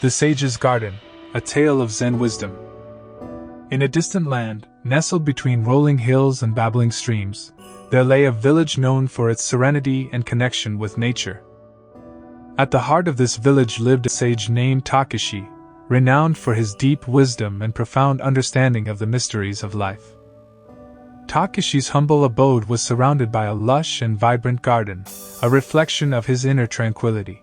The Sage's Garden, a tale of Zen wisdom. In a distant land, nestled between rolling hills and babbling streams, there lay a village known for its serenity and connection with nature. At the heart of this village lived a sage named Takeshi, renowned for his deep wisdom and profound understanding of the mysteries of life. Takeshi's humble abode was surrounded by a lush and vibrant garden, a reflection of his inner tranquility.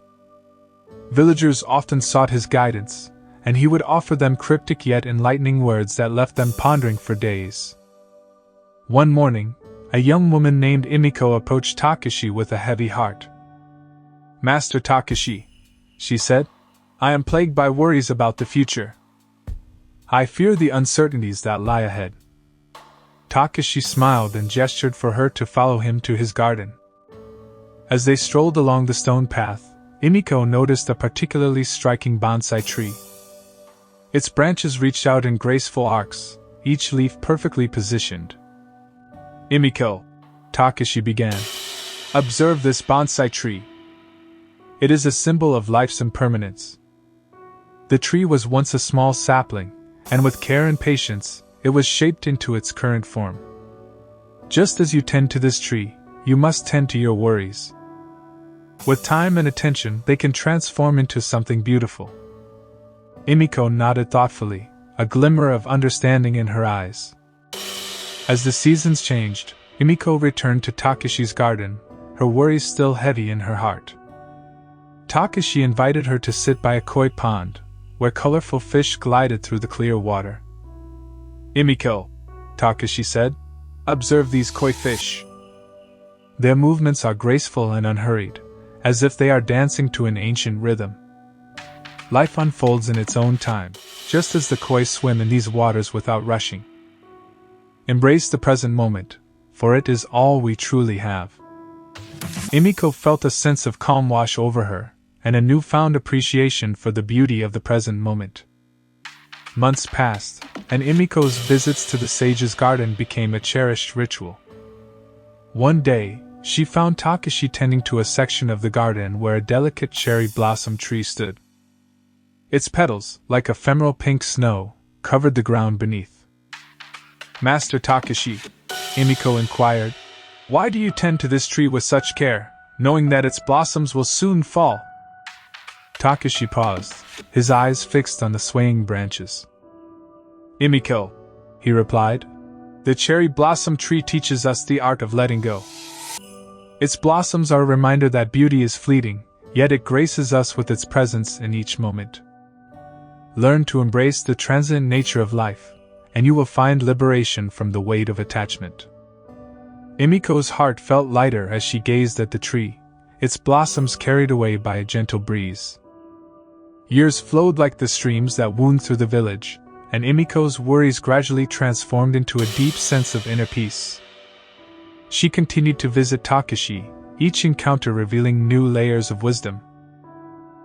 Villagers often sought his guidance, and he would offer them cryptic yet enlightening words that left them pondering for days. One morning, a young woman named Imiko approached Takeshi with a heavy heart. "Master Takeshi," she said, "I am plagued by worries about the future. I fear the uncertainties that lie ahead." Takeshi smiled and gestured for her to follow him to his garden. As they strolled along the stone path, Imiko noticed a particularly striking bonsai tree. Its branches reached out in graceful arcs, each leaf perfectly positioned. "Imiko," Takeshi began, "observe this bonsai tree. It is a symbol of life's impermanence." The tree was once a small sapling, and with care and patience, it was shaped into its current form. Just as you tend to this tree, you must tend to your worries. With time and attention, they can transform into something beautiful. Imiko nodded thoughtfully, a glimmer of understanding in her eyes. As the seasons changed, Imiko returned to Takeshi's garden, her worries still heavy in her heart. Takeshi invited her to sit by a koi pond, where colorful fish glided through the clear water. "Imiko," Takeshi said, "observe these koi fish. Their movements are graceful and unhurried, as if they are dancing to an ancient rhythm. Life unfolds in its own time, just as the koi swim in these waters without rushing. Embrace the present moment, for it is all we truly have." Imiko felt a sense of calm wash over her, and a newfound appreciation for the beauty of the present moment. Months passed, and Imiko's visits to the sage's garden became a cherished ritual. One day, she found Takeshi tending to a section of the garden where a delicate cherry blossom tree stood. Its petals, like ephemeral pink snow, covered the ground beneath. "Master Takeshi," Imiko inquired, "why do you tend to this tree with such care, knowing that its blossoms will soon fall?" Takeshi paused, his eyes fixed on the swaying branches. "Imiko," he replied, "the cherry blossom tree teaches us the art of letting go. Its blossoms are a reminder that beauty is fleeting, yet it graces us with its presence in each moment. Learn to embrace the transient nature of life, and you will find liberation from the weight of attachment." Imiko's heart felt lighter as she gazed at the tree, its blossoms carried away by a gentle breeze. Years flowed like the streams that wound through the village, and Imiko's worries gradually transformed into a deep sense of inner peace. She continued to visit Takeshi, each encounter revealing new layers of wisdom.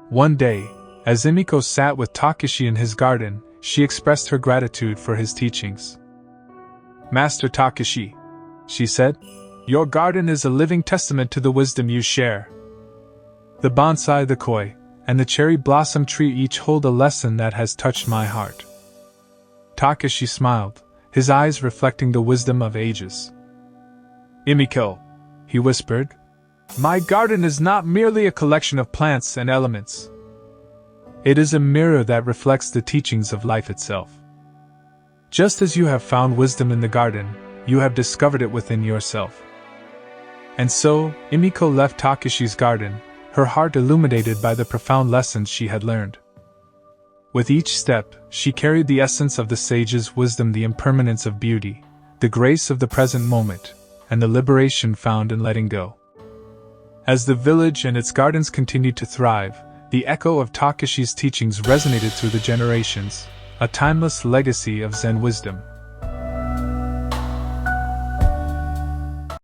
One day, as Imiko sat with Takeshi in his garden, she expressed her gratitude for his teachings. "Master Takeshi," she said, "your garden is a living testament to the wisdom you share. The bonsai, the koi, and the cherry blossom tree each hold a lesson that has touched my heart." Takeshi smiled, his eyes reflecting the wisdom of ages. "Imiko," he whispered, "my garden is not merely a collection of plants and elements. It is a mirror that reflects the teachings of life itself. Just as you have found wisdom in the garden, you have discovered it within yourself." And so, Imiko left Takeshi's garden, her heart illuminated by the profound lessons she had learned. With each step, she carried the essence of the sage's wisdom, the impermanence of beauty, the grace of the present moment, and the liberation found in letting go. As the village and its gardens continued to thrive, the echo of Takeshi's teachings resonated through the generations, a timeless legacy of Zen wisdom.